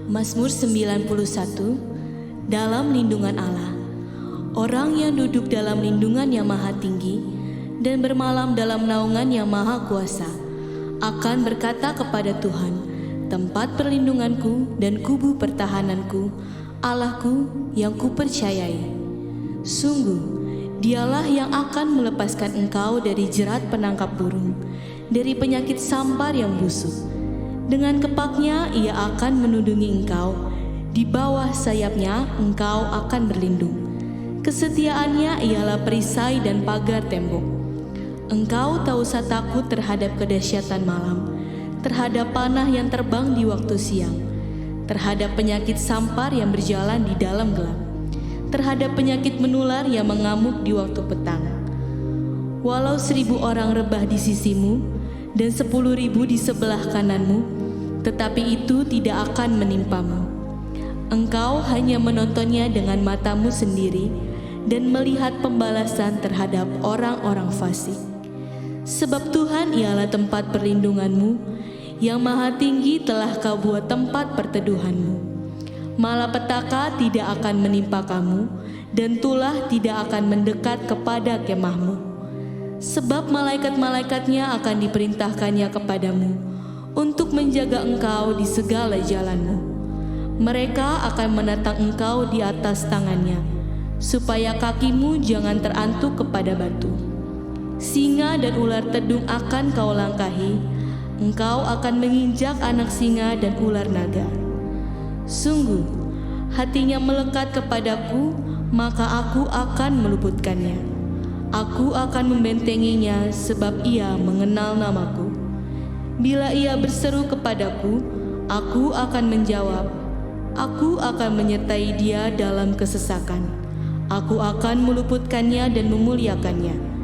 Mazmur 91. Dalam lindungan Allah. Orang yang duduk dalam lindungan yang maha tinggi dan bermalam dalam naungan yang maha kuasa akan berkata kepada Tuhan, tempat perlindunganku dan kubu pertahananku, Allahku yang kupercayai. Sungguh, dialah yang akan melepaskan engkau dari jerat penangkap burung, dari penyakit sampar yang busuk. Dengan kepaknya ia akan menundungi engkau, di bawah sayapnya engkau akan berlindung. Kesetiaannya ialah perisai dan pagar tembok. Engkau tak usah takut terhadap kedahsyatan malam, terhadap panah yang terbang di waktu siang, terhadap penyakit sampar yang berjalan di dalam gelap, terhadap penyakit menular yang mengamuk di waktu petang. Walau 1.000 orang rebah di sisimu dan 10.000 di sebelah kananmu, tetapi itu tidak akan menimpamu. Engkau hanya menontonnya dengan matamu sendiri dan melihat pembalasan terhadap orang-orang fasik. Sebab Tuhan ialah tempat perlindunganmu, yang maha tinggi telah kau buat tempat perteduhanmu. Malapetaka tidak akan menimpa kamu, dan tulah tidak akan mendekat kepada kemahmu. Sebab malaikat-malaikatnya akan diperintahkannya kepadamu, untuk menjaga engkau di segala jalanmu. Mereka akan menatang engkau di atas tangannya, supaya kakimu jangan terantuk kepada batu. Singa dan ular tedung akan kau langkahi, engkau akan menginjak anak singa dan ular naga. Sungguh, hatinya melekat kepadaku, maka aku akan meluputkannya. Aku akan membentenginya sebab ia mengenal namaku. Bila ia berseru kepadaku, aku akan menjawab. Aku akan menyertai dia dalam kesesakan. Aku akan meluputkannya dan memuliakannya.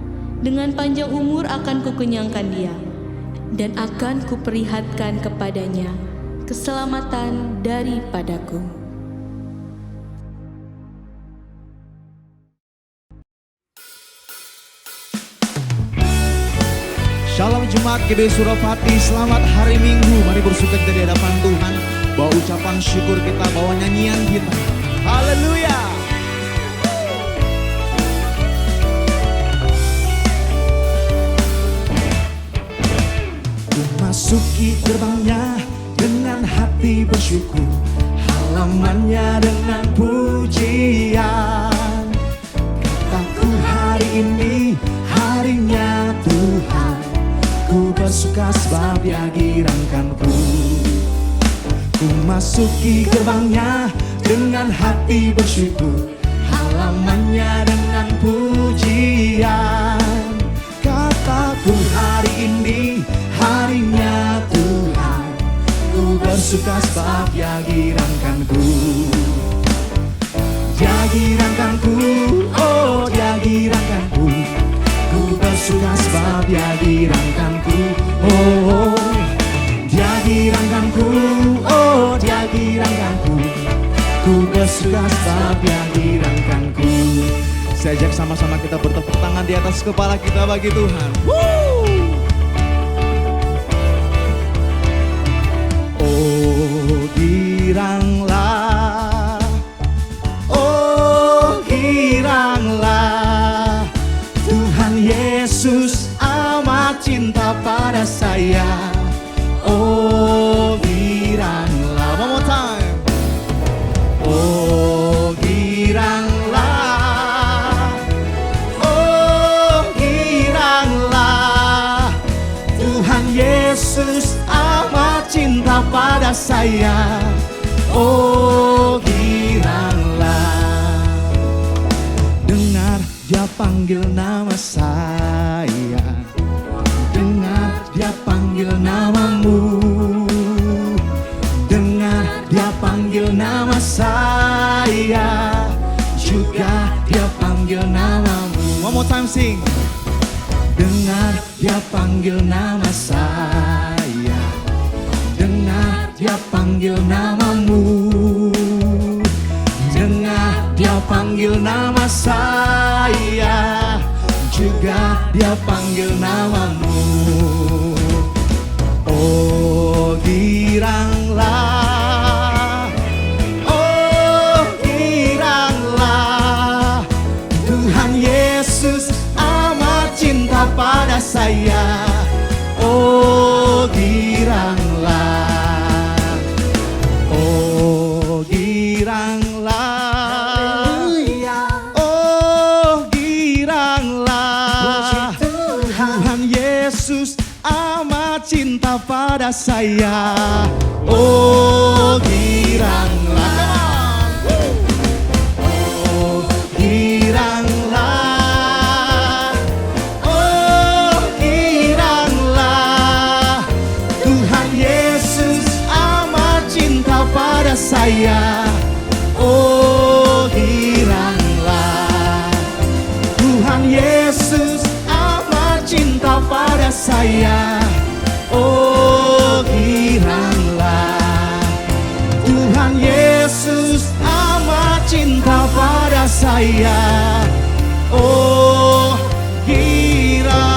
Dengan panjang umur akan kukenyangkan dia, dan akan kuperlihatkan kepadanya keselamatan daripadaku. Shalom Jemaat GBI Surapati, selamat hari Minggu. Mari bersuka cita di hadapan Tuhan, bawa ucapan syukur kita, bawa nyanyian kita. Haleluya. Masuki gerbangnya dengan hati bersyukur, halamannya dengan pujian. Kataku hari ini harinya Tuhan, ku bersuka sebab Dia girangkanku. Ku masuki gerbangnya dengan hati bersyukur, halamannya dengan pujian. Kataku hari ini harinya Tuhan, ku bersuka sebab Dia girangkanku. Dia girangkanku, oh Dia girangkanku. Ku bersuka sebab Dia girangkanku. Oh, Dia girangkanku, oh Dia girangkanku. Ku bersuka sebab Dia girangkanku. Saya ajak sama-sama kita bertepuk tangan di atas kepala kita bagi Tuhan. Woo! Oh giranglah, oh giranglah, Tuhan Yesus amat cinta pada saya. Oh giranglah, one more time. Oh giranglah, oh giranglah, Tuhan Yesus amat cinta pada saya. Oh giranglah, dengar Dia panggil nama saya, dengar Dia panggil namamu, dengar Dia panggil nama saya, juga Dia panggil namamu. One more time sing. Dengar Dia panggil nama saya, dengar Dia panggil namamu, dengar Dia panggil nama saya, juga Dia panggil namamu. Oh giranglah, saya. Oh giranglah, oh giranglah, oh giranglah. Tuhan Yesus amat cinta pada saya. Oh giranglah, oh giranglah, oh giranglah. Tuhan Yesus amat cinta pada saya. Oh giranglah, Tuhan Yesus amat cinta pada saya. Oh giranglah, Tuhan Yesus amat cinta pada saya. Oh giranglah.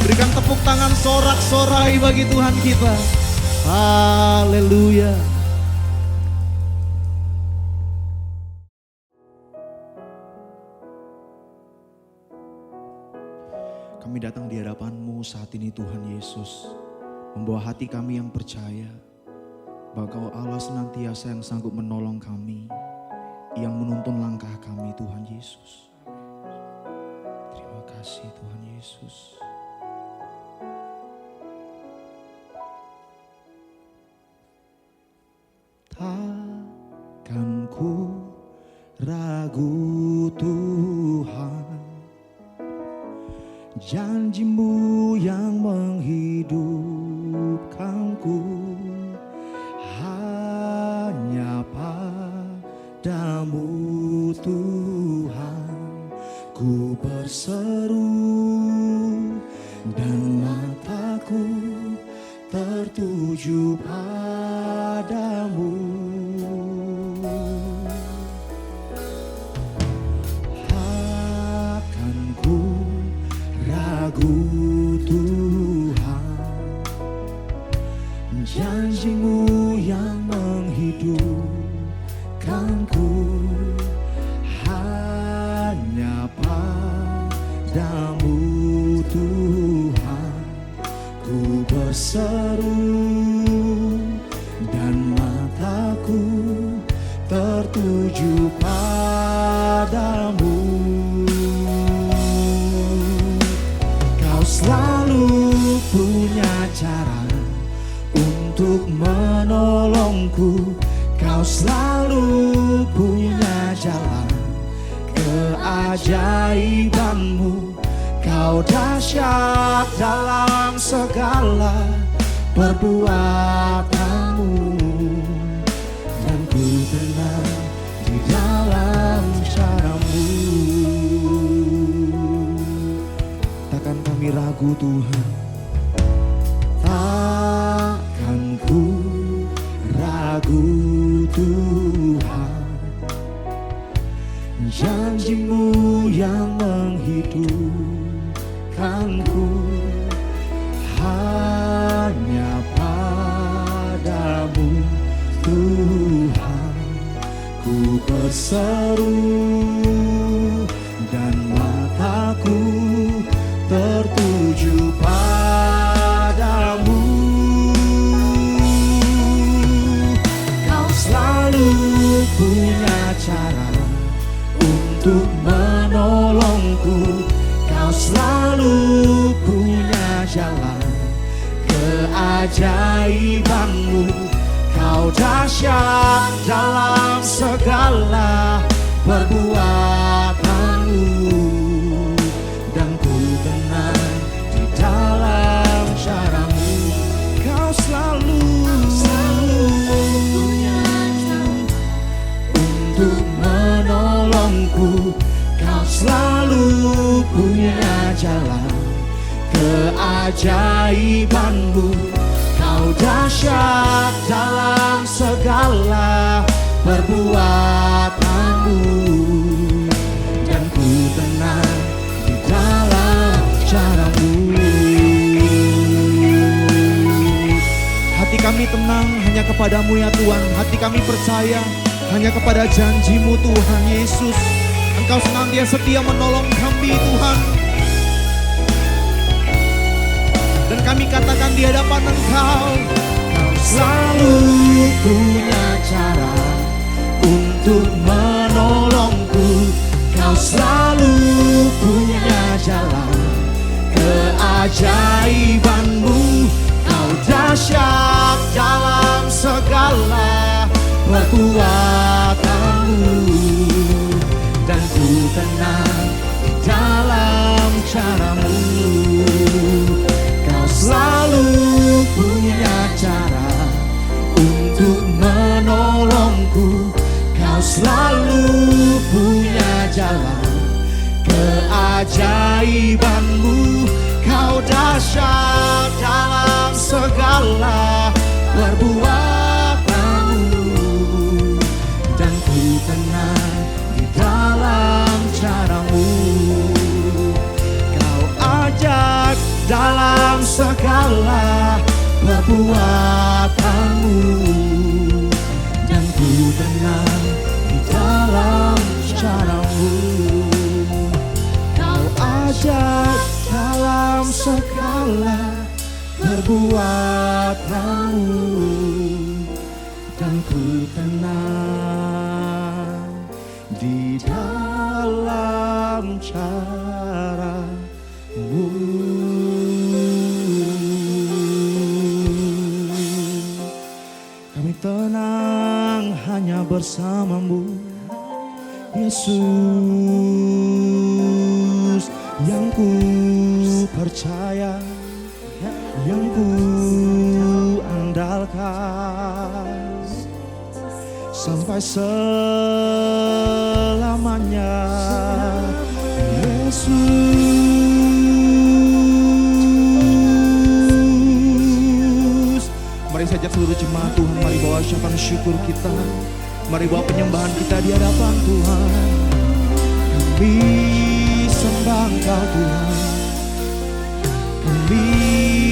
Berikan tepuk tangan sorak-sorai bagi Tuhan kita. Haleluya. Kami datang di hadapan-Mu saat ini Tuhan Yesus, membawa hati kami yang percaya bahwa Kau Allah senantiasa yang sanggup menolong kami, yang menuntun langkah kami Tuhan Yesus. Terima kasih Tuhan Yesus. Takkan ku ragu Tuhan, janji-Mu yang menghidupkanku, hanya padamu Tuhan ku berseru, dan mataku tertuju padamu. Takkan ku ragu Tuhan, janji-Mu yang menghidupkanku, hanya padamu Tuhan ku berseru, dan mataku tertuju padamu. Selalu punya cara untuk menolongku, Kau selalu punya jalan keajaiban-Mu. Kau dahsyat dalam segala perbuatan-Mu, dan ku tenang di dalam cara-Mu. Takkan kami ragu Tuhan, takkan ku ragu Tuhan, janji-Mu yang menghidupkanku, hanya padamu Tuhan ku berseru, dan mataku tertuju padamu. Kau selalu punya cara untuk menolongku, Kau selalu punya jalan keajaiban-Mu. Kau dahsyat dalam segala perbuatan-Mu, dan ku tenang di dalam cara-Mu. Kau selalu punya untuk menolongku, Kau selalu punya jalan keajaiban-Mu. Kau dahsyat dalam segala perbuatan-Mu, dan ku tenang di dalam cara-Mu. Hati kami tenang hanya kepadamu ya Tuhan. Hati kami percaya hanya kepada janji-Mu Tuhan Yesus. Engkau senantiasa setia menolong kami Tuhan. Dan kami katakan di hadapan Engkau, Kau selalu punya cara untuk menolongku. Kau selalu punya jalan keajaibanmu. Kau dahsyat dalam segala perbuatanmu. Dan ku tenang di dalam caramu. Kau selalu punya cara untuk menolongku. Kau selalu punya jalan keajaibanmu. Kau dahsyat dalam segala perbuatanmu. Dan ku tenang di dalam caramu. Kau ajak dalam segala perbuatanmu. Dan ku tenang di dalam caramu. Kau ajak dalam segala perbuatanmu. Dan ku tenang di dalam caramu. Kami tenang hanya bersamamu, Yesus, yang ku percaya, yang ku andalkan sampai selamanya, Yesus. Mari saja seluruh jemaat Tuhan, mari bawa ucapan syukur kita, mari bawa penyembahan kita di hadapan Tuhan. Kami sembah Engkau Tuhan, kami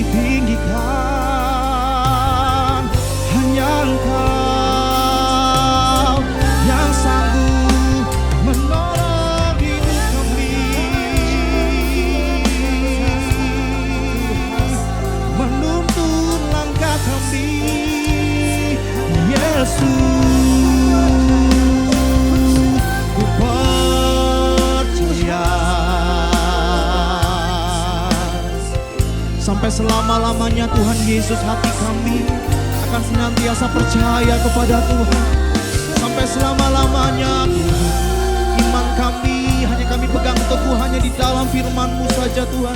tinggikan hanya Engkau yang sanggup menolong hidup kami, menuntun langkah kami, Yesus. Ku percaya sampai selama-lamanya Tuhan Yesus, hati kami akan senantiasa percaya kepada Tuhan. Sampai selama-lamanya Tuhan, iman kami hanya kami pegang teguh hanya di dalam firman-Mu saja Tuhan.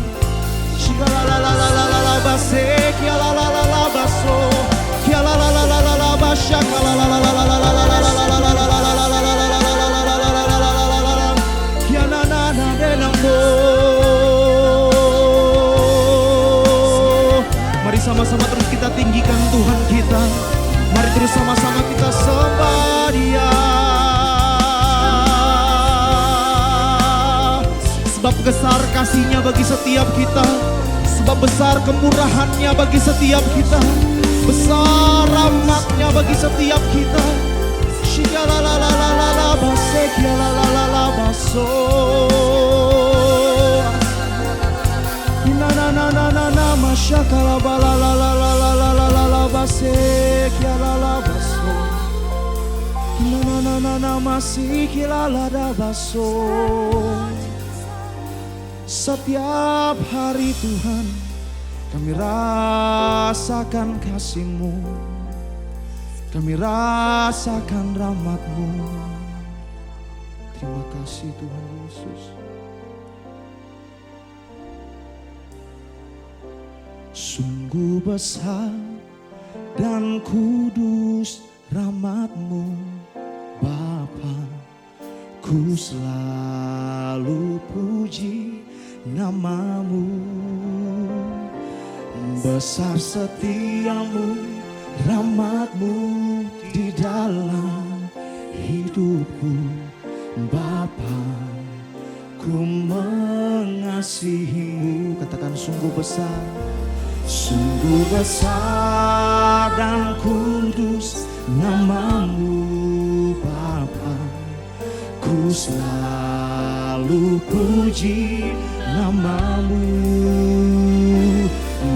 Mari sama-sama terus kita tinggikan Tuhan kita. Mari terus sama-sama kita sembah Dia. Sebab besar kasih-Nya bagi setiap kita, sebab besar kemurahan-Nya bagi setiap kita, besar rahmat-Nya bagi setiap kita. Setiap hari Tuhan kami rasakan kasih-Mu, kami rasakan rahmat-Mu. Terima kasih Tuhan Yesus. Sungguh besar dan kudus rahmat-Mu Bapa, ku selalu puji nama-Mu. Besar setia-Mu, rahmat-Mu di dalam hidupku Bapa, ku mengasihi-Mu. Katakan sungguh besar, sungguh besar dan kudus nama-Mu Bapa, ku selalu selalu puji namamu.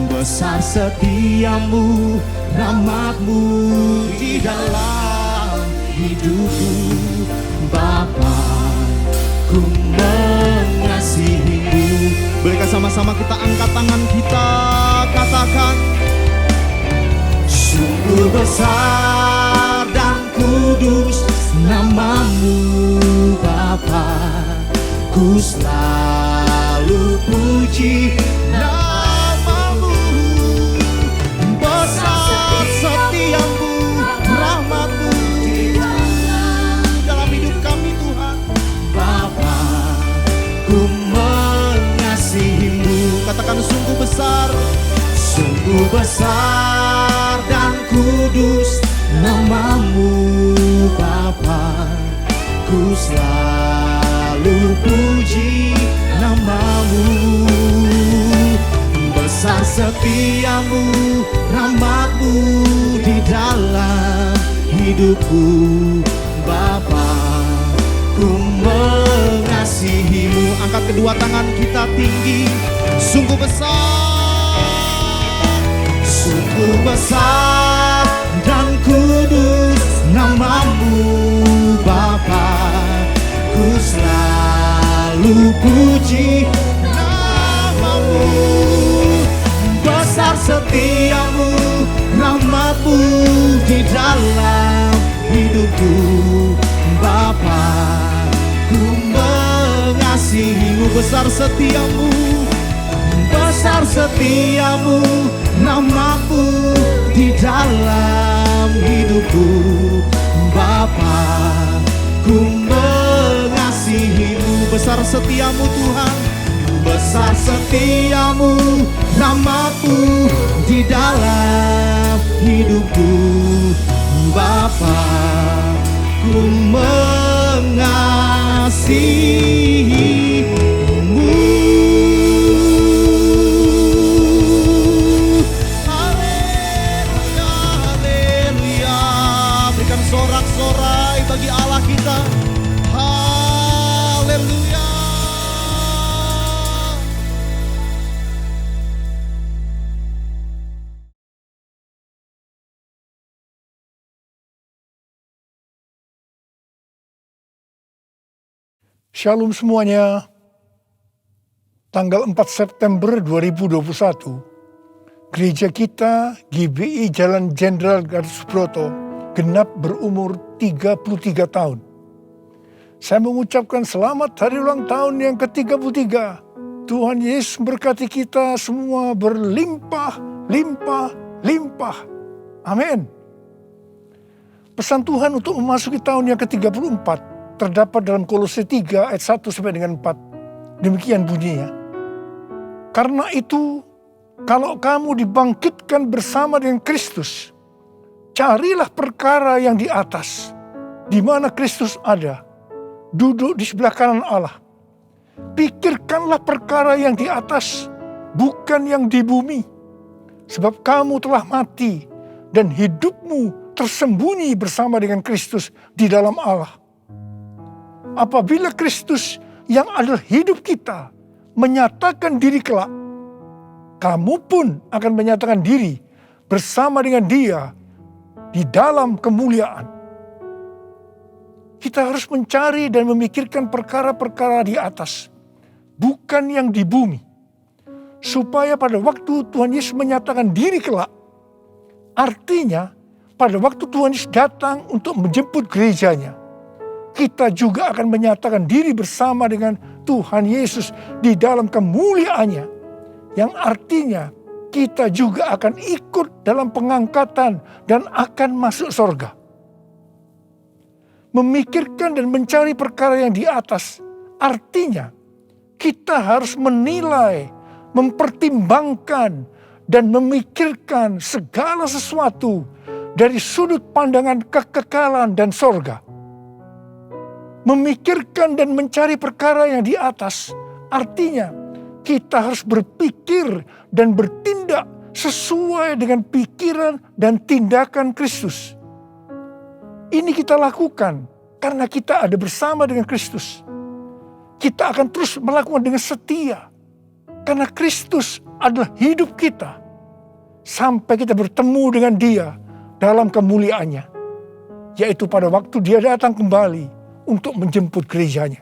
Besar setiamu, rahmatmu di dalam hidupku. Bapa, ku mengasihimu. Bolehkah sama-sama kita angkat tangan kita, katakan, sungguh besar dan kudus namamu Bapa, ku selalu puji namamu. Besar setiamu, rahmatmu di dalam hidup kami Tuhan. Bapa, ku mengasihimu. Katakan sungguh besar dan kudus namamu Bapa, ku selalu puji namamu. Besar setiamu, rahmatmu di dalam hidupku. Bapa, ku mengasihimu. Angkat kedua tangan kita tinggi. Sungguh besar dan kudus namamu Bapa, ku selalu puji namamu. Besar setiamu, rahmatmu di dalam hidupku. Bapa, ku mengasihimu. Besar setiamu, namamu di dalam hidupku. Bapa, ku mengasihimu. Besar setiamu Tuhan, besar setiamu, namamu di dalam hidupku. Bapa, ku mengasihimu. Sorak-sorai bagi Allah kita. Haleluya. Shalom semuanya. Tanggal 4 September 2021, gereja kita GBI Jalan Jenderal Gatot Subroto genap berumur 33 tahun. Saya mengucapkan selamat hari ulang tahun yang ke-33. Tuhan Yesus memberkati kita semua berlimpah, limpah, limpah. Amin. Pesan Tuhan untuk memasuki tahun yang ke-34 terdapat dalam Kolose 3 ayat 1 sampai dengan 4. Demikian bunyinya. Karena itu, kalau kamu dibangkitkan bersama dengan Kristus, carilah perkara yang di atas, di mana Kristus ada, duduk di sebelah kanan Allah. Pikirkanlah perkara yang di atas, bukan yang di bumi. Sebab kamu telah mati, dan hidupmu tersembunyi bersama dengan Kristus di dalam Allah. Apabila Kristus yang adalah hidup kita menyatakan diri kelak, kamu pun akan menyatakan diri bersama dengan Dia di dalam kemuliaan. Kita harus mencari dan memikirkan perkara-perkara di atas, bukan yang di bumi. Supaya pada waktu Tuhan Yesus menyatakan diri kelak, artinya pada waktu Tuhan Yesus datang untuk menjemput gerejanya, kita juga akan menyatakan diri bersama dengan Tuhan Yesus di dalam kemuliaannya, yang artinya kita juga akan ikut dalam pengangkatan dan akan masuk surga. Memikirkan dan mencari perkara yang di atas, artinya kita harus menilai, mempertimbangkan, dan memikirkan segala sesuatu dari sudut pandangan kekekalan dan surga. Memikirkan dan mencari perkara yang di atas, artinya kita harus berpikir dan bertindak sesuai dengan pikiran dan tindakan Kristus. Ini kita lakukan karena kita ada bersama dengan Kristus. kita akan terus melakukan dengan setia. Karena Kristus adalah hidup kita. Sampai kita bertemu dengan Dia dalam kemuliaannya. Yaitu pada waktu Dia datang kembali untuk menjemput gerejanya.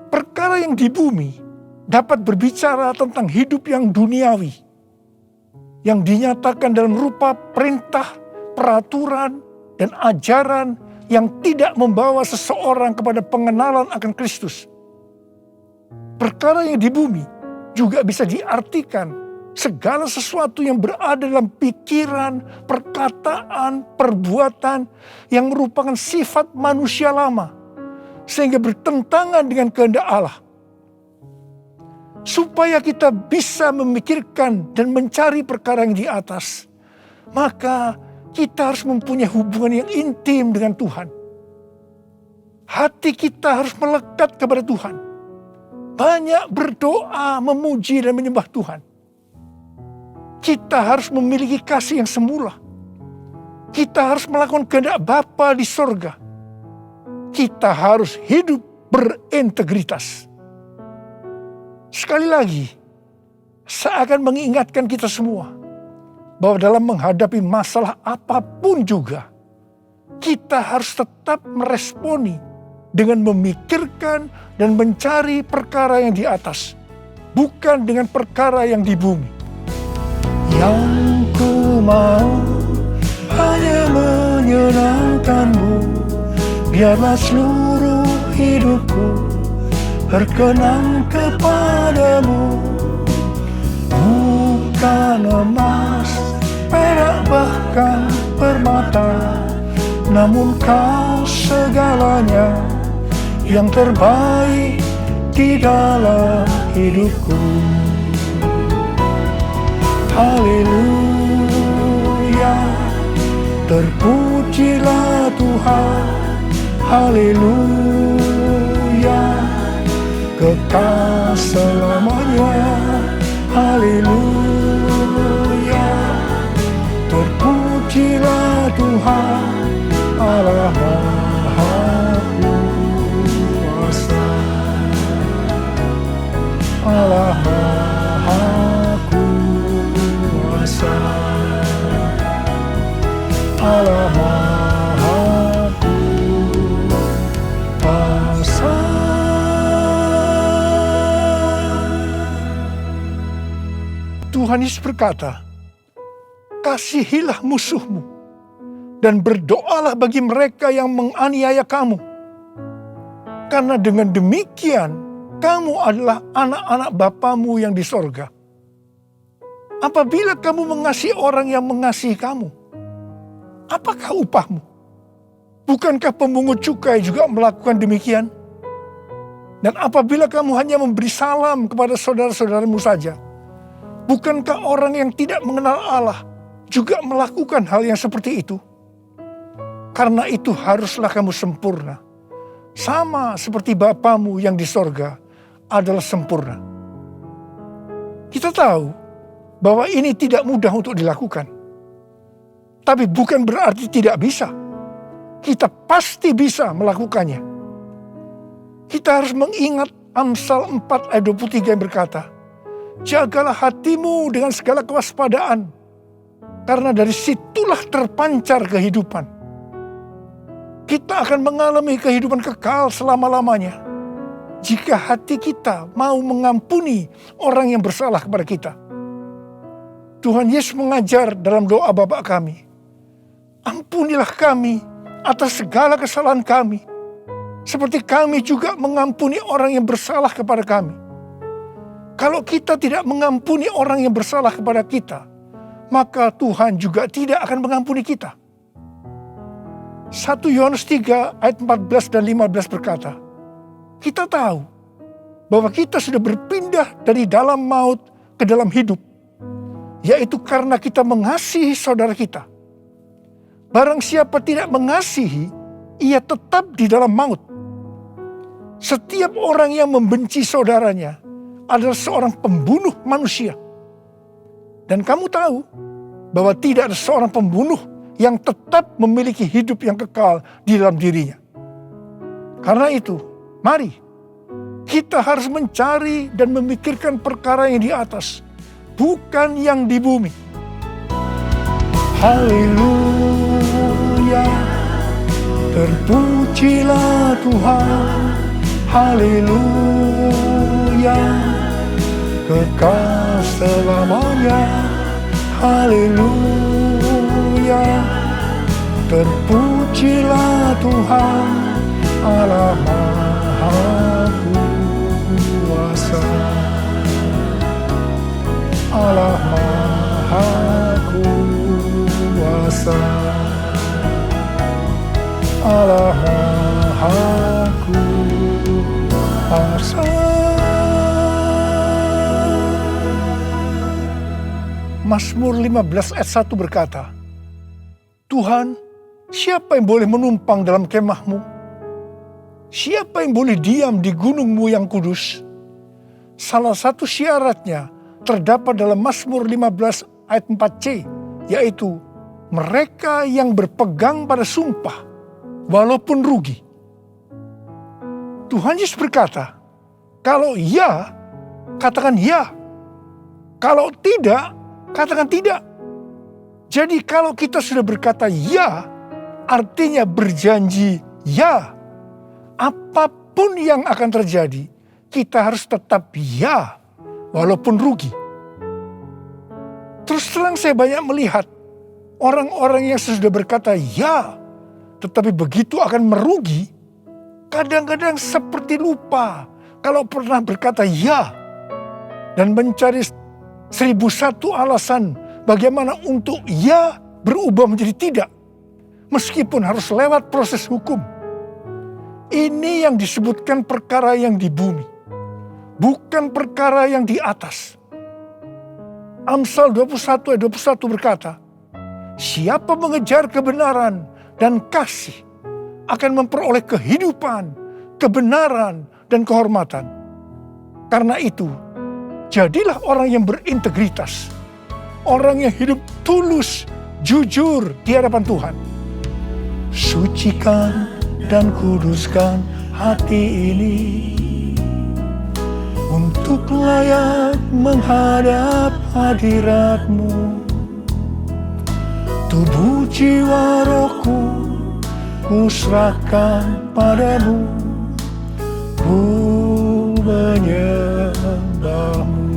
Perkara yang di bumi dapat berbicara tentang hidup yang duniawi. Yang dinyatakan dalam rupa perintah, peraturan, dan ajaran yang tidak membawa seseorang kepada pengenalan akan Kristus. Perkara yang di bumi juga bisa diartikan segala sesuatu yang berada dalam pikiran, perkataan, perbuatan yang merupakan sifat manusia lama, sehingga bertentangan dengan kehendak Allah. Supaya kita bisa memikirkan dan mencari perkara yang di atas, maka kita harus mempunyai hubungan yang intim dengan Tuhan. Hati kita harus melekat kepada Tuhan. Banyak berdoa, memuji dan menyembah Tuhan. Kita harus memiliki kasih yang semula. Kita harus melakukan kehendak Bapa di sorga. Kita harus hidup berintegritas. Sekali lagi, saya akan mengingatkan kita semua bahwa dalam menghadapi masalah apapun juga, kita harus tetap meresponi dengan memikirkan dan mencari perkara yang di atas, bukan dengan perkara yang di bumi. Yang ku mau hanya menyenangkan-Mu, biarlah seluruh hidupku berkenan kepadamu. Bukan emas, perak bahkan permata, namun Kau segalanya yang terbaik di dalam hidupku. Haleluya, terpujilah Tuhan. Haleluya, kekal selamanya. Haleluya, terpujilah Tuhan Allah Maha Kuasa. Allah Maha Kuasa. Allah Maha Kuasa. Tuhan Yesus berkata, kasihilah musuhmu dan berdoalah bagi mereka yang menganiaya kamu. Karena dengan demikian, kamu adalah anak-anak Bapamu yang di sorga. Apabila kamu mengasihi orang yang mengasihi kamu, apakah upahmu? Bukankah pemungut cukai juga melakukan demikian? Dan apabila kamu hanya memberi salam kepada saudara-saudaramu saja, bukankah orang yang tidak mengenal Allah juga melakukan hal yang seperti itu? Karena itu haruslah kamu sempurna, sama seperti Bapamu yang di sorga adalah sempurna. Kita tahu bahwa ini tidak mudah untuk dilakukan. Tapi bukan berarti tidak bisa. Kita pasti bisa melakukannya. Kita harus mengingat Amsal 4 ayat 23 yang berkata, jagalah hatimu dengan segala kewaspadaan, karena dari situlah terpancar kehidupan. Kita akan mengalami kehidupan kekal selama-lamanya jika hati kita mau mengampuni orang yang bersalah kepada kita. Tuhan Yesus mengajar dalam doa Bapa kami, ampunilah kami atas segala kesalahan kami, seperti kami juga mengampuni orang yang bersalah kepada kami. Kalau kita tidak mengampuni orang yang bersalah kepada kita, maka Tuhan juga tidak akan mengampuni kita. 1 Yohanes 3 ayat 14 dan 15 berkata, kita tahu bahwa kita sudah berpindah dari dalam maut ke dalam hidup, yaitu karena kita mengasihi saudara kita. Barang siapa tidak mengasihi, ia tetap di dalam maut. Setiap orang yang membenci saudaranya adalah seorang pembunuh manusia. Dan kamu tahu bahwa tidak ada seorang pembunuh yang tetap memiliki hidup yang kekal di dalam dirinya. Karena itu, mari Kita harus mencari dan memikirkan perkara yang di atas, bukan yang di bumi. Haleluya, terpujilah Tuhan. Haleluya, kekal selamanya. Haleluya, terpujilah Tuhan Allah Maha Kuasa. Allah Maha Kuasa. Allah Maha Kuasa. Mazmur 15 ayat 1 berkata, Tuhan, siapa yang boleh menumpang dalam kemahmu? Siapa yang boleh diam di gunungmu yang kudus? Salah satu syaratnya terdapat dalam Mazmur 15 ayat 4c, yaitu mereka yang berpegang pada sumpah, walaupun rugi. Tuhan Yesus berkata, kalau ya, katakan ya. Kalau tidak, katakan tidak. Jadi kalau kita sudah berkata ya, artinya berjanji ya. Apapun yang akan terjadi, kita harus tetap ya, walaupun rugi. Terus terang saya banyak melihat orang-orang yang sudah berkata ya, tetapi begitu akan merugi, kadang-kadang seperti lupa kalau pernah berkata ya, dan mencari 1001 alasan bagaimana untuk ya berubah menjadi tidak, meskipun harus lewat proses hukum. Ini yang disebutkan perkara yang di bumi, bukan perkara yang di atas. Amsal 21 ayat 21 berkata, siapa mengejar kebenaran dan kasih akan memperoleh kehidupan, kebenaran, dan kehormatan. Karena itu, jadilah orang yang berintegritas, orang yang hidup tulus, jujur di hadapan Tuhan. Sucikan dan kuduskan hati ini untuk layak menghadap hadirat-Mu. Tubuh jiwa rohku kuserahkan padamu, ku menyembah-Mu.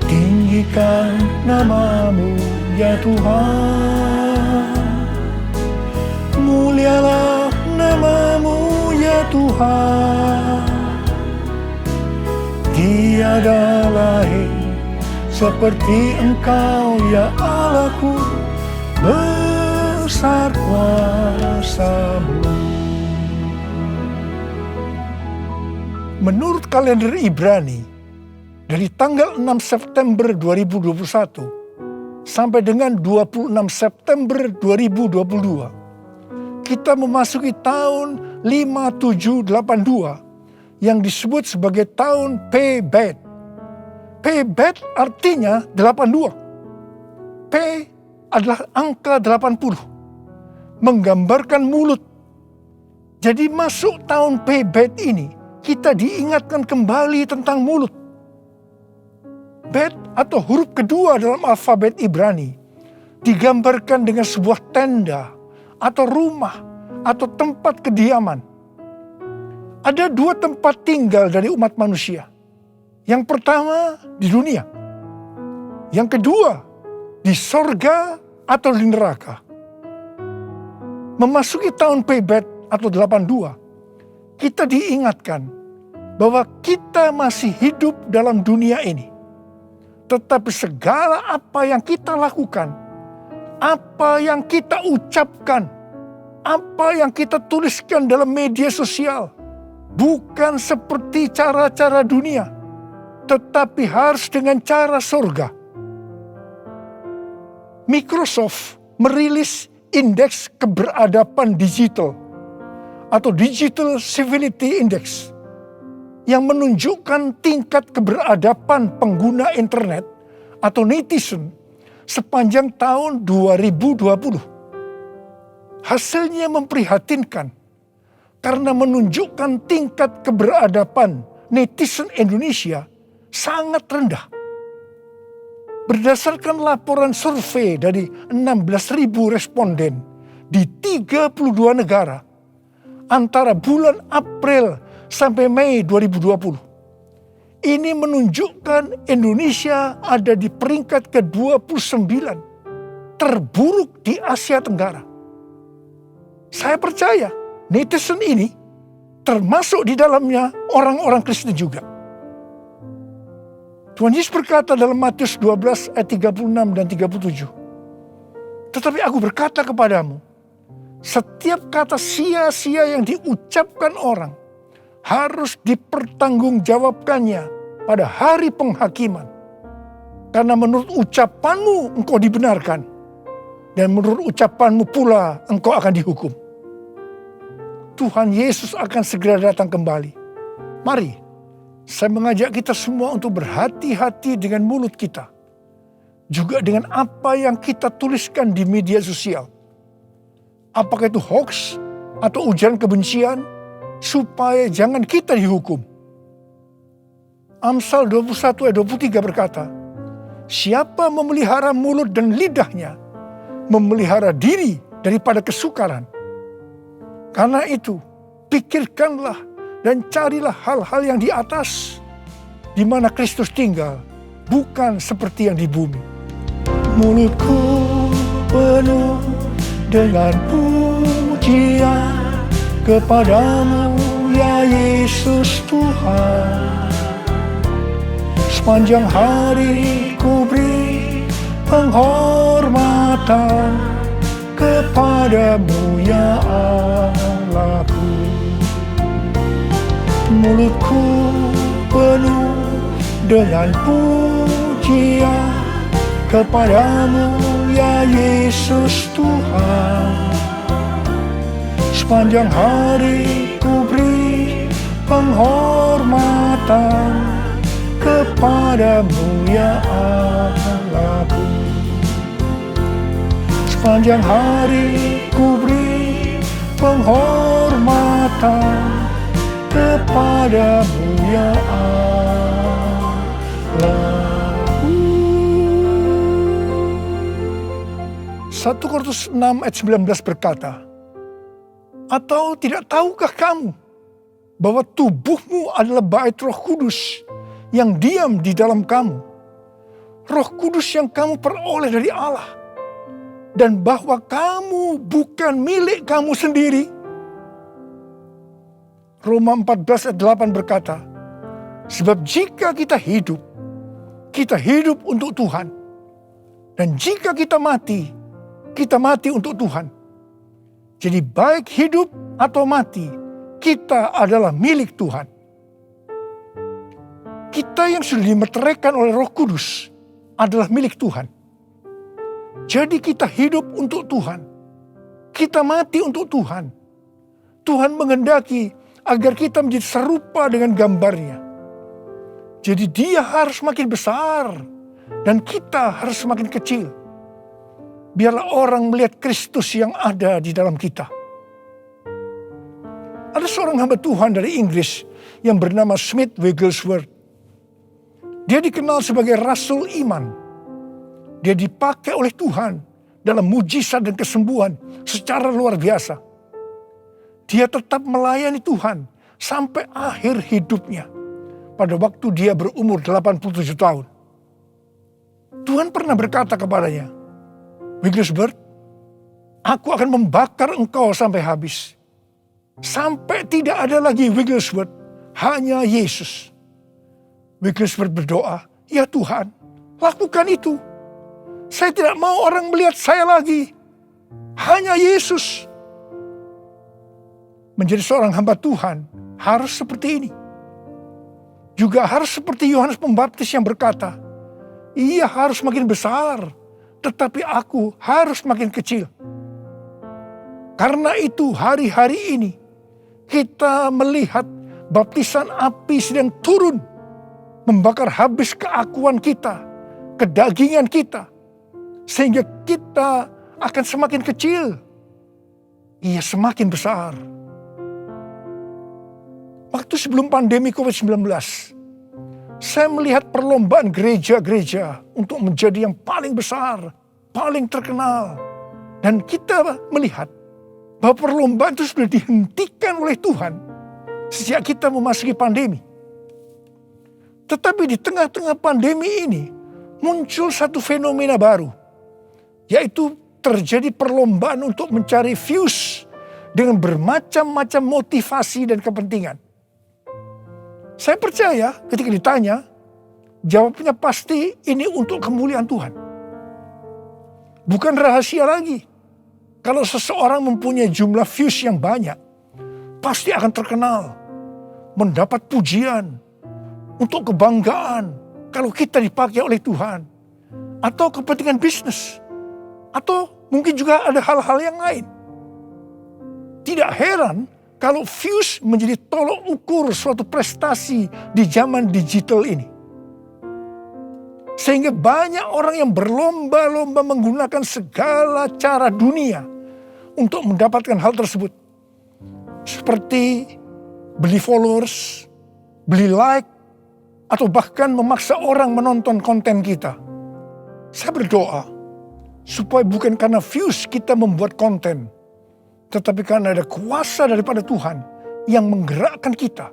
Tinggikan nama-Mu ya Tuhan, mulialah nama-Mu ya Tuhan. Tiada lain seperti Engkau ya Allahku, besar kuasa-Mu. Menurut kalender Ibrani, dari tanggal 6 September 2021 sampai dengan 26 September 2022, kita memasuki tahun 5782 yang disebut sebagai tahun Pebet. Pebet artinya 82. P adalah angka 80, menggambarkan mulut. Jadi masuk tahun Pebet ini, kita diingatkan kembali tentang mulut. Bet atau huruf kedua dalam alfabet Ibrani digambarkan dengan sebuah tenda atau rumah atau tempat kediaman. Ada dua tempat tinggal dari umat manusia. Yang pertama di dunia. Yang kedua di sorga atau di neraka. Memasuki tahun Pebet atau 82, kita diingatkan bahwa kita masih hidup dalam dunia ini. Tetapi segala apa yang kita lakukan, apa yang kita ucapkan, apa yang kita tuliskan dalam media sosial, bukan seperti cara-cara dunia, tetapi harus dengan cara surga. Microsoft merilis indeks keberadaban digital atau Digital Civility Index yang menunjukkan tingkat keberadaban pengguna internet atau netizen sepanjang tahun 2020. Hasilnya memprihatinkan. karena menunjukkan tingkat keberadaban netizen Indonesia sangat rendah. Berdasarkan laporan survei dari 16.000 responden di 32 negara antara bulan April sampai Mei 2020. Ini menunjukkan Indonesia ada di peringkat ke-29 terburuk di Asia Tenggara. Saya percaya netizen ini termasuk di dalamnya orang-orang Kristen juga. Tuhan Yesus berkata dalam Matius 12 ayat 36 dan 37. Tetapi aku berkata kepadamu, setiap kata sia-sia yang diucapkan orang harus dipertanggungjawabkannya pada hari penghakiman. Karena menurut ucapanmu engkau dibenarkan, dan menurut ucapanmu pula engkau akan dihukum. Tuhan Yesus akan segera datang kembali. Mari, saya mengajak kita semua untuk berhati-hati dengan mulut kita. Juga dengan apa yang kita tuliskan di media sosial. Apakah itu hoax atau ujaran kebencian, supaya jangan kita dihukum. Amsal 21 ayat 23 berkata, siapa memelihara mulut dan lidahnya, memelihara diri daripada kesukaran. Karena itu, pikirkanlah dan carilah hal-hal yang di atas, di mana Kristus tinggal, bukan seperti yang di bumi. Mulutku penuh dengan pujian kepadamu, ya Yesus Tuhan. Sepanjang hari ku beri penghormatan kepadamu, ya Allahku. Mulutku penuh dengan pujian kepadamu, ya Yesus Tuhan. Sepanjang hari ku beri penghormatan kepadamu, ya Allahku. Sepanjang hari ku beri penghormatan kepadamu, ya Allahku. 1 Korintus 6 ayat 19 berkata, atau tidak tahukah kamu bahwa tubuhmu adalah bait Roh Kudus yang diam di dalam kamu, Roh Kudus yang kamu peroleh dari Allah, dan bahwa kamu bukan milik kamu sendiri. Roma 14 ayat 8 berkata, sebab jika kita hidup untuk Tuhan. Dan jika kita mati untuk Tuhan. Jadi baik hidup atau mati, kita adalah milik Tuhan. Kita yang sudah dimeteraikan oleh Roh Kudus adalah milik Tuhan. Jadi kita hidup untuk Tuhan. Kita mati untuk Tuhan. Tuhan menghendaki agar kita menjadi serupa dengan gambarnya. Jadi dia harus makin besar dan kita harus semakin kecil. Biarlah orang melihat Kristus yang ada di dalam kita. Ada seorang hamba Tuhan dari Inggris yang bernama Smith Wigglesworth. Dia dikenal sebagai Rasul Iman. Dia dipakai oleh Tuhan dalam mujizat dan kesembuhan secara luar biasa. Dia tetap melayani Tuhan sampai akhir hidupnya. Pada waktu dia berumur 87 tahun. Tuhan pernah berkata kepadanya, Wigglesworth, aku akan membakar engkau sampai habis. Sampai tidak ada lagi Wigglesworth, hanya Yesus. Wigglesworth berdoa, ya Tuhan, lakukan itu. Saya tidak mau orang melihat saya lagi. Hanya Yesus. Menjadi seorang hamba Tuhan harus seperti ini. Juga harus seperti Yohanes Pembaptis yang berkata, ia harus makin besar, tetapi aku harus makin kecil. Karena itu hari-hari ini kita melihat baptisan api sedang turun, membakar habis keakuan kita, kedagingan kita, sehingga kita akan semakin kecil. Ia semakin besar. waktu sebelum pandemi COVID-19, saya melihat perlombaan gereja-gereja untuk menjadi yang paling besar, paling terkenal. Dan kita melihat bahwa perlombaan itu sudah dihentikan oleh Tuhan sejak kita memasuki pandemi. Tetapi di tengah-tengah pandemi ini muncul satu fenomena baru, yaitu terjadi perlombaan untuk mencari views dengan bermacam-macam motivasi dan kepentingan. Saya percaya ketika ditanya, jawabnya pasti ini untuk kemuliaan Tuhan. Bukan rahasia lagi. Kalau seseorang mempunyai jumlah views yang banyak, pasti akan terkenal, mendapat pujian, untuk kebanggaan kalau kita dipakai oleh Tuhan, atau kepentingan bisnis, atau mungkin juga ada hal-hal yang lain. Tidak heran kalau views menjadi tolok ukur suatu prestasi di zaman digital ini. Sehingga banyak orang yang berlomba-lomba menggunakan segala cara dunia untuk mendapatkan hal tersebut. Seperti beli followers, beli like, atau bahkan memaksa orang menonton konten kita. Saya berdoa supaya bukan karena views kita membuat konten, tetapi karena ada kuasa daripada Tuhan yang menggerakkan kita.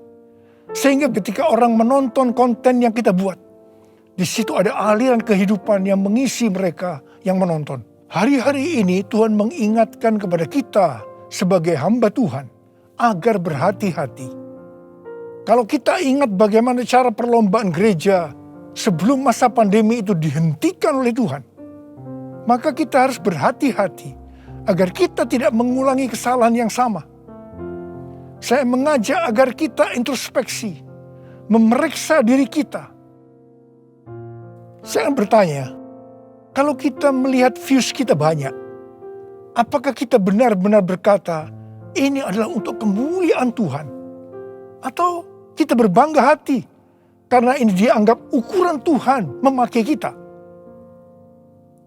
Sehingga ketika orang menonton konten yang kita buat, di situ ada aliran kehidupan yang mengisi mereka yang menonton. Hari-hari ini Tuhan mengingatkan kepada kita sebagai hamba Tuhan agar berhati-hati. Kalau kita ingat bagaimana cara perlombaan gereja sebelum masa pandemi itu dihentikan oleh Tuhan, maka kita harus berhati-hati agar kita tidak mengulangi kesalahan yang sama. Saya mengajak agar kita introspeksi, memeriksa diri kita. Saya akan bertanya, kalau kita melihat views kita banyak, apakah kita benar-benar berkata, ini adalah untuk kemuliaan Tuhan? Atau kita berbangga hati karena ini dianggap ukuran Tuhan memakai kita?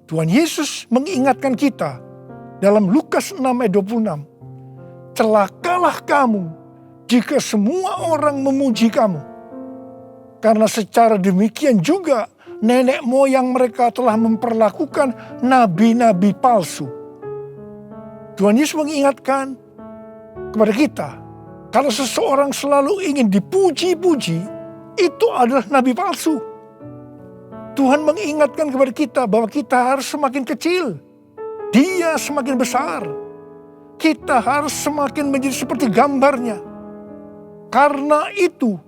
Tuhan Yesus mengingatkan kita dalam Lukas 6 ayat 26. Celakalah kamu jika semua orang memuji kamu. Karena secara demikian juga nenek moyang mereka telah memperlakukan nabi-nabi palsu. Tuhan Yesus mengingatkan kepada kita, kalau seseorang selalu ingin dipuji-puji, itu adalah nabi palsu. Tuhan mengingatkan kepada kita bahwa kita harus semakin kecil, Dia semakin besar. Kita harus semakin menjadi seperti gambarnya. Karena itu,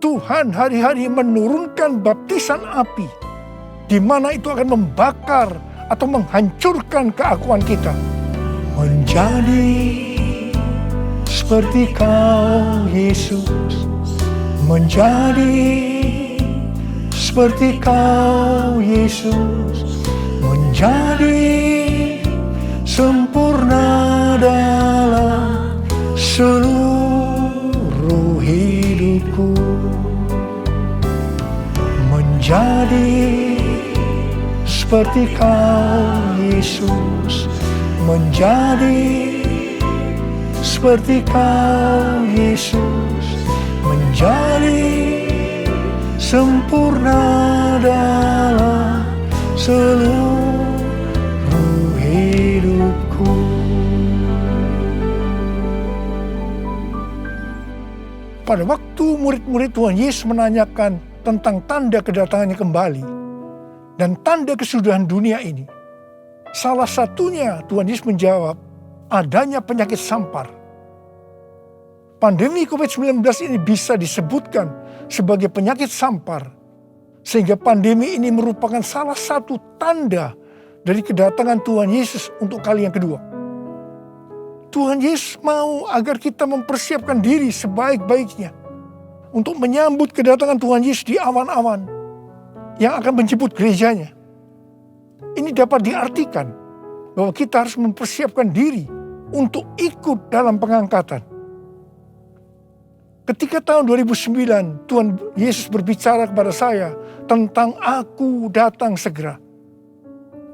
Tuhan hari-hari menurunkan baptisan api, di mana itu akan membakar atau menghancurkan keakuan kita. Menjadi seperti Kau, Yesus. Menjadi seperti Kau, Yesus. Menjadi sempurna dalam seluruh hidupku. Menjadi seperti Kau, Yesus. Menjadi seperti Kau, Yesus. Menjadi sempurna dalam seluruh hidupku. Pada waktu murid-murid Tuhan Yesus menanyakan tentang tanda kedatangannya kembali dan tanda kesudahan dunia ini, salah satunya Tuhan Yesus menjawab, adanya penyakit sampar. Pandemi COVID-19 ini bisa disebutkan sebagai penyakit sampar, sehingga pandemi ini merupakan salah satu tanda dari kedatangan Tuhan Yesus untuk kali yang kedua. Tuhan Yesus mau agar kita mempersiapkan diri sebaik-baiknya untuk menyambut kedatangan Tuhan Yesus di awan-awan yang akan menjemput gerejanya. Ini dapat diartikan bahwa kita harus mempersiapkan diri untuk ikut dalam pengangkatan. Ketika tahun 2009 Tuhan Yesus berbicara kepada saya tentang aku datang segera,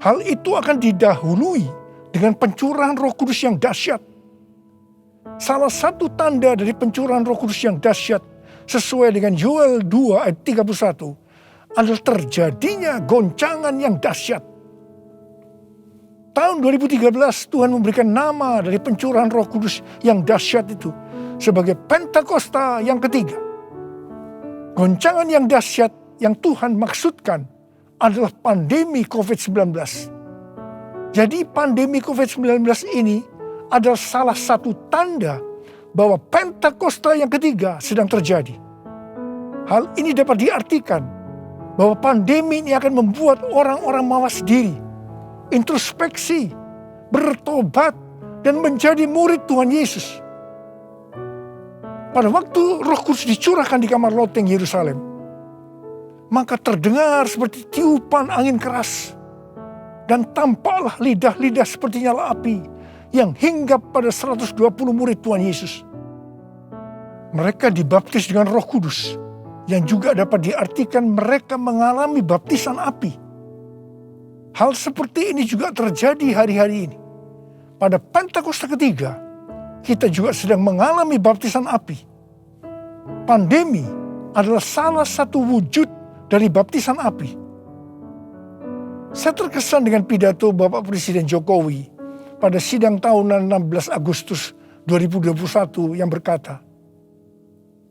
hal itu akan didahului dengan pencurahan Roh Kudus yang dahsyat. salah satu tanda dari pencurahan Roh Kudus yang dahsyat sesuai dengan Yoel 2 ayat 31 adalah terjadinya goncangan yang dahsyat. Tahun 2013 Tuhan memberikan nama dari pencurahan Roh Kudus yang dahsyat itu sebagai Pentakosta yang ketiga. Goncangan yang dahsyat yang Tuhan maksudkan adalah pandemi COVID-19. Jadi pandemi COVID-19 ini adalah salah satu tanda bahwa Pentakosta yang ketiga sedang terjadi. Hal ini dapat diartikan bahwa pandemi ini akan membuat orang-orang mawas diri, introspeksi, bertobat, dan menjadi murid Tuhan Yesus. Pada waktu Roh Kudus dicurahkan di kamar loteng Yerusalem, maka terdengar seperti tiupan angin keras, dan tampaklah lidah-lidah seperti nyala api yang hinggap pada 120 murid Tuhan Yesus. Mereka dibaptis dengan Roh Kudus, yang juga dapat diartikan mereka mengalami baptisan api. Hal seperti ini juga terjadi hari-hari ini. Pada Pentakosta ketiga, kita juga sedang mengalami baptisan api. Pandemi adalah salah satu wujud dari baptisan api. Saya terkesan dengan pidato Bapak Presiden Jokowi pada sidang tahunan 16 Agustus 2021 yang berkata,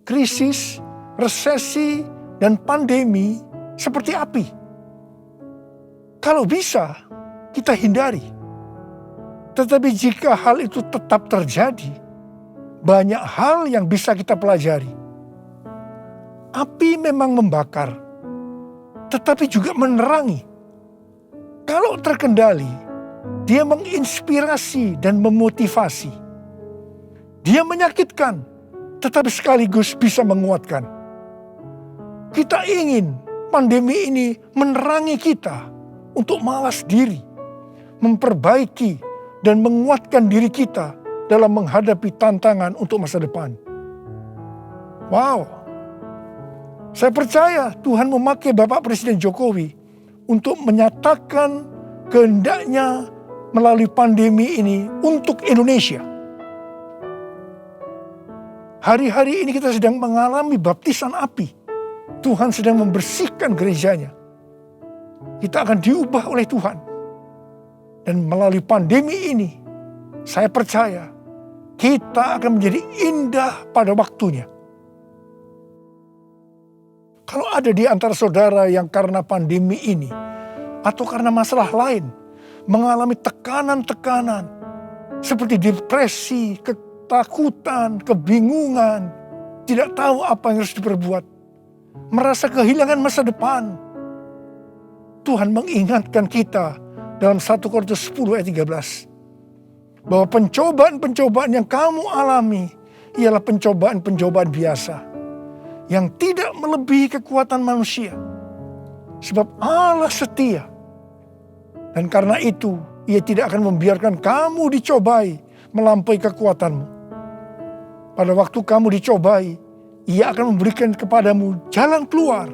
krisis, resesi, dan pandemi seperti api. Kalau bisa, kita hindari. Tetapi jika hal itu tetap terjadi, banyak hal yang bisa kita pelajari. Api memang membakar, tetapi juga menerangi. Kalau terkendali, dia menginspirasi dan memotivasi. Dia menyakitkan, tetapi sekaligus bisa menguatkan. Kita ingin pandemi ini menerangi kita untuk malas diri, memperbaiki dan menguatkan diri kita dalam menghadapi tantangan untuk masa depan. Wow, saya percaya Tuhan memakai Bapak Presiden Jokowi untuk menyatakan kehendaknya melalui pandemi ini untuk Indonesia. Hari-hari ini kita sedang mengalami baptisan api. Tuhan sedang membersihkan gerejanya. Kita akan diubah oleh Tuhan. Dan melalui pandemi ini, saya percaya kita akan menjadi indah pada waktunya. Kalau ada di antara saudara yang karena pandemi ini atau karena masalah lain mengalami tekanan-tekanan seperti depresi, ketakutan, kebingungan, tidak tahu apa yang harus diperbuat, merasa kehilangan masa depan, Tuhan mengingatkan kita dalam 1 Korintus 10 ayat 13 bahwa pencobaan-pencobaan yang kamu alami ialah pencobaan-pencobaan biasa yang tidak melebihi kekuatan manusia. Sebab Allah setia. Dan karena itu, Ia tidak akan membiarkan kamu dicobai melampaui kekuatanmu. Pada waktu kamu dicobai, Ia akan memberikan kepadamu jalan keluar,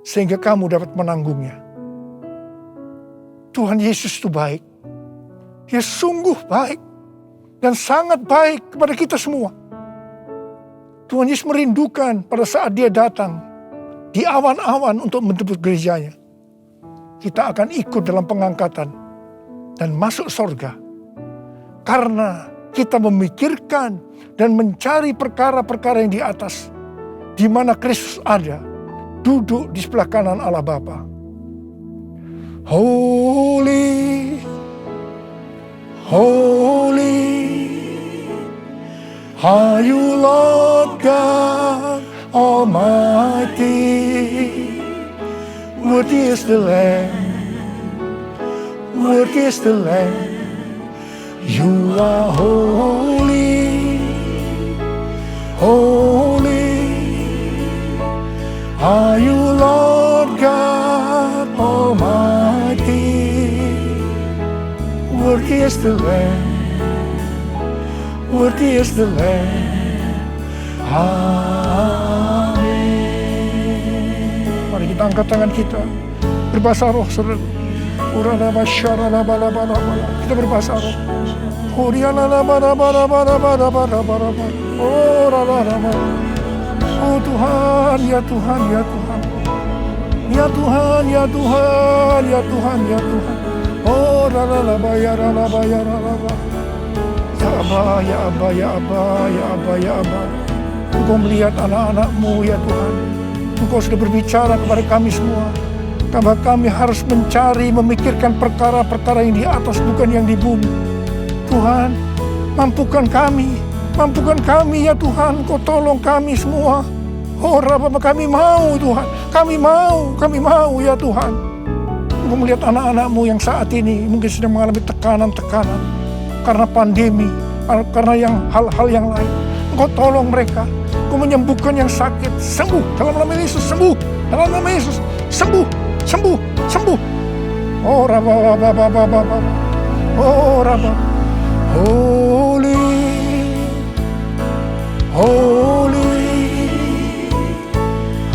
sehingga kamu dapat menanggungnya. Tuhan Yesus itu baik. Dia sungguh baik dan sangat baik kepada kita semua. Tuhan Yesus merindukan pada saat Dia datang di awan-awan untuk menjemput gerejanya. Kita akan ikut dalam pengangkatan dan masuk surga. Karena kita memikirkan dan mencari perkara-perkara yang di atas, di mana Kristus ada, duduk di sebelah kanan Allah Bapa. Holy, holy, are you Lord God Almighty? Worthy is the Lamb, worthy is the Lamb. You are holy, holy, are you Lord God Almighty? Worthy is the Lamb, worthy is the Lamb. Amin. Mari kita angkat tangan kita, berbahasa roh saudara. Kita berbahasa Arab. Oh Tuhan, ya Tuhan, ya Tuhan. Ya Tuhan, ya Tuhan, ya Tuhan, ya Tuhan. Oh ya Abba, ya Abba, ya Abba, ya Abba, ya Abba. Engkau melihat anak-anak-Mu ya Tuhan. Engkau sudah berbicara kepada kami semua, bahwa kami harus mencari, memikirkan perkara-perkara yang di atas, bukan yang di bumi. Tuhan, mampukan kami ya Tuhan. Kau tolong kami semua. Oh Rabbah, kami mau Tuhan, kami mau ya Tuhan. Engkau melihat anak-anak-Mu yang saat ini mungkin sedang mengalami tekanan-tekanan karena pandemi, karena hal-hal yang lain. Engkau tolong mereka, Engkau menyembuhkan yang sakit, sembuh dalam nama Yesus, sembuh dalam nama Yesus, sembuh. Oh Rabbah, oh Rabbah, holy,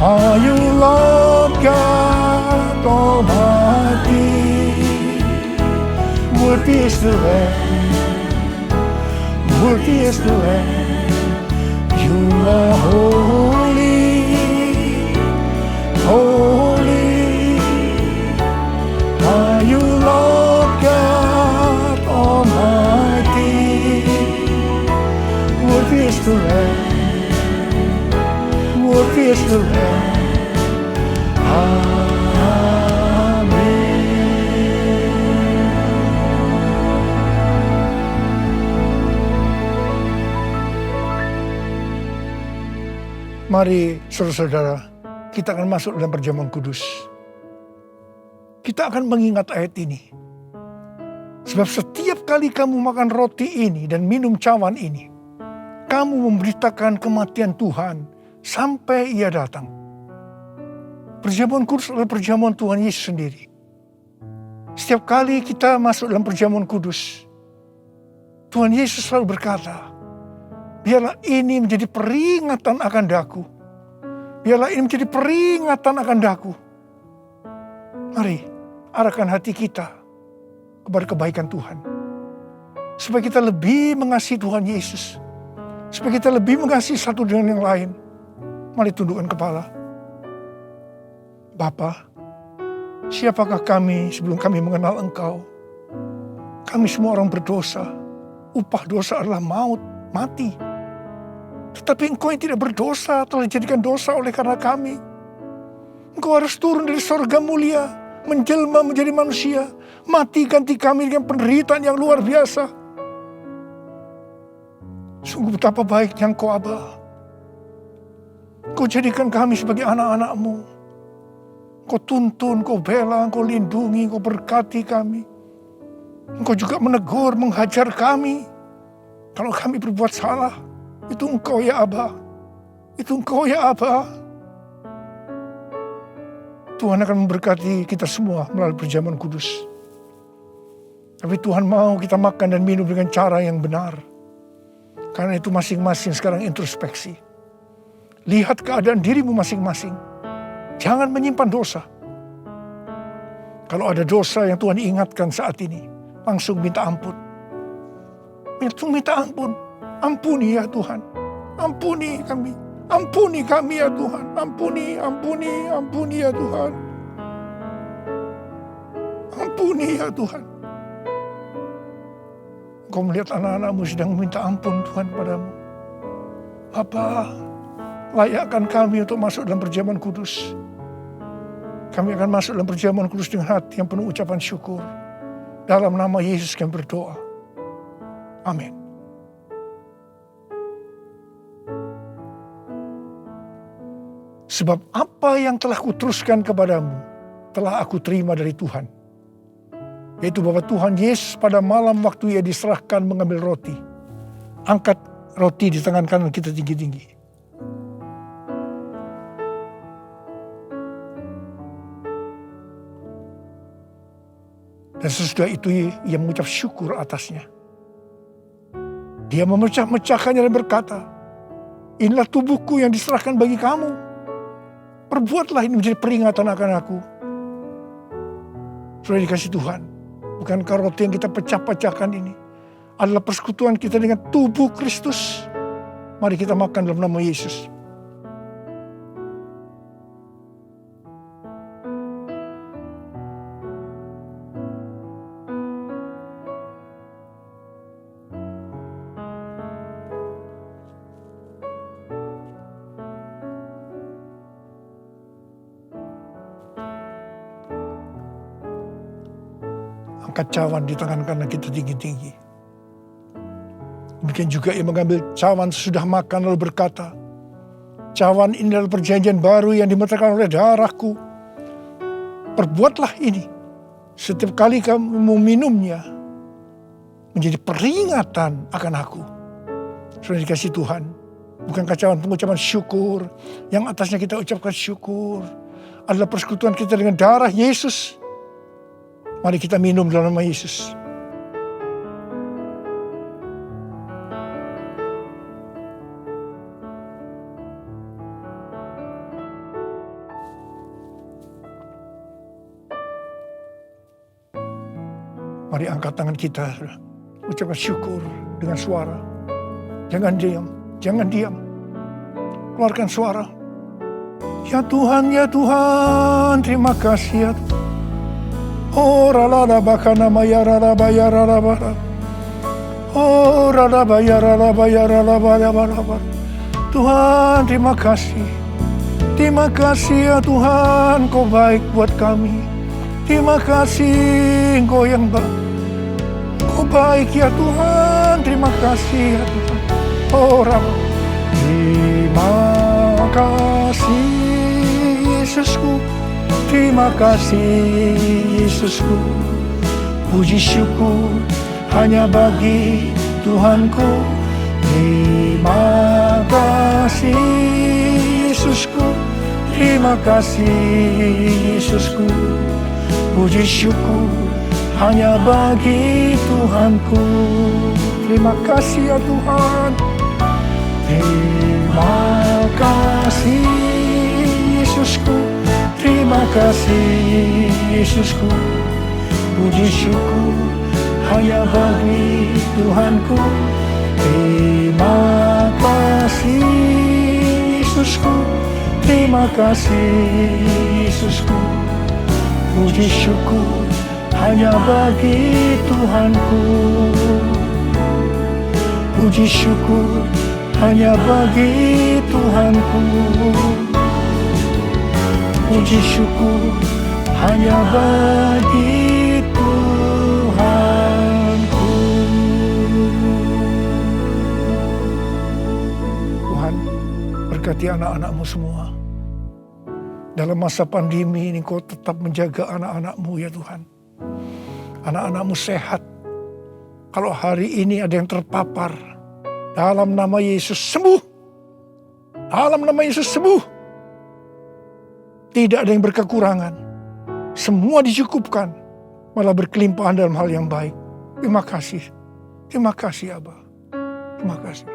are you Lord God Almighty? Worthy is the Lamb, you are holy, are you Lord God Almighty? Worthy is the Lamb, worthy is the Lamb. Mari saudara-saudara, kita akan masuk dalam perjamuan kudus. Kita akan mengingat ayat ini. Sebab setiap kali kamu makan roti ini dan minum cawan ini, kamu memberitakan kematian Tuhan sampai Ia datang. Perjamuan kudus adalah perjamuan Tuhan Yesus sendiri. Setiap kali kita masuk dalam perjamuan kudus, Tuhan Yesus selalu berkata, biarlah ini menjadi peringatan akan daku. Biarlah ini menjadi peringatan akan daku. Mari arahkan hati kita kepada kebaikan Tuhan. Supaya kita lebih mengasihi Tuhan Yesus. Supaya kita lebih mengasihi satu dengan yang lain. Mari tundukkan kepala. Bapa, siapakah kami sebelum kami mengenal Engkau? Kami semua orang berdosa. Upah dosa adalah maut, mati. Tetapi Engkau yang tidak berdosa telah dijadikan dosa oleh karena kami. Engkau harus turun dari sorga mulia, menjelma menjadi manusia, mati ganti kami dengan penderitaan yang luar biasa. Sungguh betapa baiknya Engkau, Aba. Engkau jadikan kami sebagai anak-anak-Mu. Engkau tuntun, Engkau bela, Engkau lindungi, Engkau berkati kami. Engkau juga menegur, menghajar kami. Kalau kami berbuat salah, itu Engkau ya Aba. Itu Engkau ya Aba. Tuhan akan memberkati kita semua melalui perjamuan kudus. Tapi Tuhan mau kita makan dan minum dengan cara yang benar. Karena itu masing-masing sekarang introspeksi. Lihat keadaan dirimu masing-masing. Jangan menyimpan dosa. Kalau ada dosa yang Tuhan ingatkan saat ini, langsung minta ampun. Langsung minta ampun. Ampuni ya Tuhan. Ampuni kami. Ampuni kami ya Tuhan. Ampuni ya Tuhan. Ampuni ya Tuhan. Engkau melihat anak-anak-Mu sedang meminta ampun Tuhan padamu. Bapa, layakkan kami untuk masuk dalam perjamuan kudus. Kami akan masuk dalam perjamuan kudus dengan hati yang penuh ucapan syukur. Dalam nama Yesus kami berdoa. Amin. Sebab apa yang telah kuteruskan kepadamu, telah aku terima dari Tuhan. Yaitu bahwa Tuhan Yesus pada malam waktu Ia diserahkan mengambil roti. Angkat roti di tangan kanan kita tinggi-tinggi. Dan sesudah itu Ia mengucap syukur atasnya. Dia memecah-mecahkannya dan berkata, inilah tubuhku yang diserahkan bagi kamu. Perbuatlah ini menjadi peringatan akan aku. Sudah dikasih Tuhan. Bukankah roti yang kita pecah-pecahkan ini adalah persekutuan kita dengan tubuh Kristus? Mari kita makan dalam nama Yesus. Angkat cawan di tangan kanan kita tinggi-tinggi. Demikian juga ia mengambil cawan sesudah makan lalu berkata, cawan ini adalah perjanjian baru yang dimeterkan oleh darahku. Perbuatlah ini setiap kali kamu meminumnya, menjadi peringatan akan aku. Sudah dikasih Tuhan. Bukankah cawan pengucapan syukur, yang atasnya kita ucapkan syukur, adalah persekutuan kita dengan darah Yesus. Mari kita minum dalam nama Yesus. Mari angkat tangan kita, ucapkan syukur dengan suara. Jangan diam, jangan diam. Keluarkan suara. Ya Tuhan, terima kasih ya Tuhan. Oh rala bakana maya rala baya rala bara. Oh rala baya rala baya rala bara bara. Tuhan terima kasih. Terima kasih ya Tuhan, Kau baik buat kami. Terima kasih Engkau yang baik. Kau baik ya Tuhan, terima kasih ya Tuhan. Oh rala. Terima kasih Yesusku. Terima kasih Yesusku, puji syukur hanya bagi Tuhanku. Terima kasih Yesusku, terima kasih Yesusku, puji syukur hanya bagi Tuhanku. Terima kasih ya Tuhan. Terima kasih Yesusku, terima kasih Yesusku, puji syukur hanya bagi Tuhanku. Terima kasih Yesusku, terima kasih Yesusku, puji syukur hanya bagi Tuhanku. Puji syukur hanya bagi Tuhanku. Puji syukur hanya bagi Tuhanku. Tuhan, berkati anak-anak-Mu semua. Dalam masa pandemi ini Kau tetap menjaga anak-anak-Mu ya Tuhan. Anak-anak-Mu sehat. Kalau hari ini ada yang terpapar, dalam nama Yesus sembuh. Dalam nama Yesus sembuh. Tidak ada yang berkekurangan. Semua dicukupkan. Malah berkelimpahan dalam hal yang baik. Terima kasih. Terima kasih Abah. Terima kasih.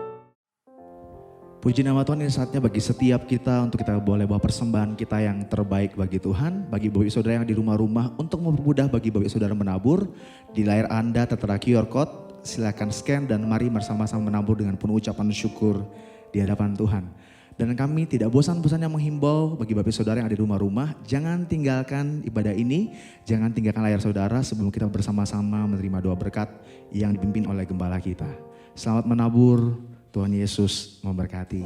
Puji nama Tuhan, ini saatnya bagi setiap kita untuk kita boleh bawa persembahan kita yang terbaik bagi Tuhan. Bagi Bapak Ibu Saudara yang di rumah-rumah, untuk mempermudah bagi Bapak Ibu Saudara menabur. Di layar Anda tertera QR Code, silakan scan dan mari bersama-sama menabur dengan penuh ucapan syukur di hadapan Tuhan. Dan kami tidak bosan-bosannya menghimbau bagi Bapak Saudara yang ada di rumah-rumah, jangan tinggalkan ibadah ini, jangan tinggalkan layar saudara sebelum kita bersama-sama menerima doa berkat yang dipimpin oleh gembala kita. Selamat menabur, Tuhan Yesus memberkati.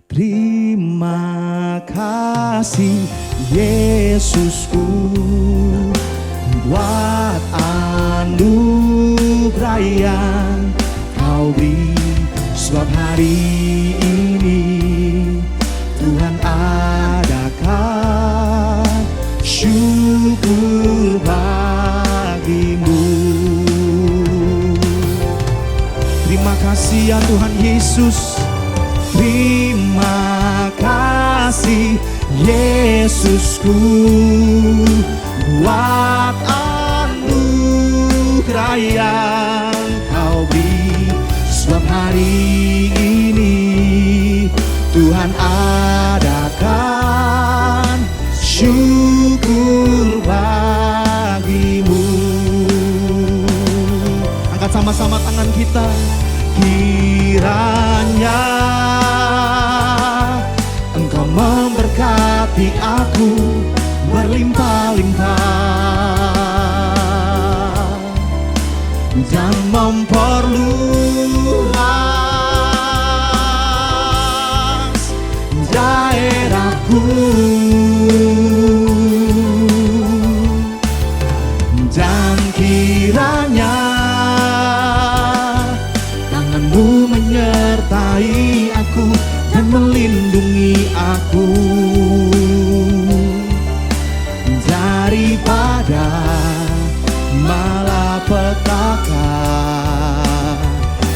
Terima kasih Yesusku buat anugerah yang Kau beri. Sebab hari ini Tuhan adakan syukur bagimu. Terima kasih ya Tuhan Yesus. Terima kasih Yesusku buat anugerah yang Kau beri. Sebab hari ini Tuhan adakan syukur kita. Kiranya Engkau memberkati aku berlimpah-limpah dan memperluas daerahku, dan kiranya tanganmu menyertai aku dan melindungi aku daripada malapetaka,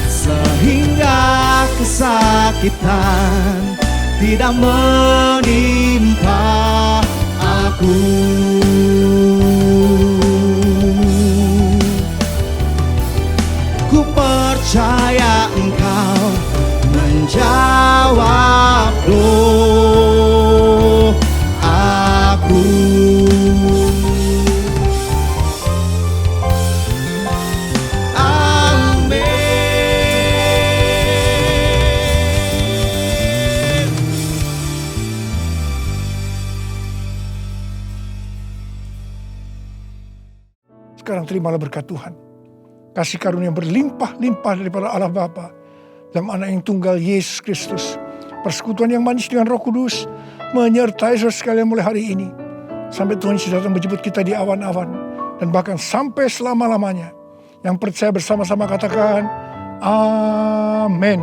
sehingga kesakitan tidak menimpa aku. Ku percaya Engkau menjawab doaku. Sekarang terimalah berkat Tuhan. Kasih karunia berlimpah-limpah daripada Allah Bapa dalam Anak yang tunggal Yesus Kristus. Persekutuan yang manis dengan Roh Kudus menyertai saudara sekalian mulai hari ini. Sampai Tuhan Yesus datang menjemput kita di awan-awan. Dan bahkan sampai selama-lamanya. Yang percaya bersama-sama katakan, Amin.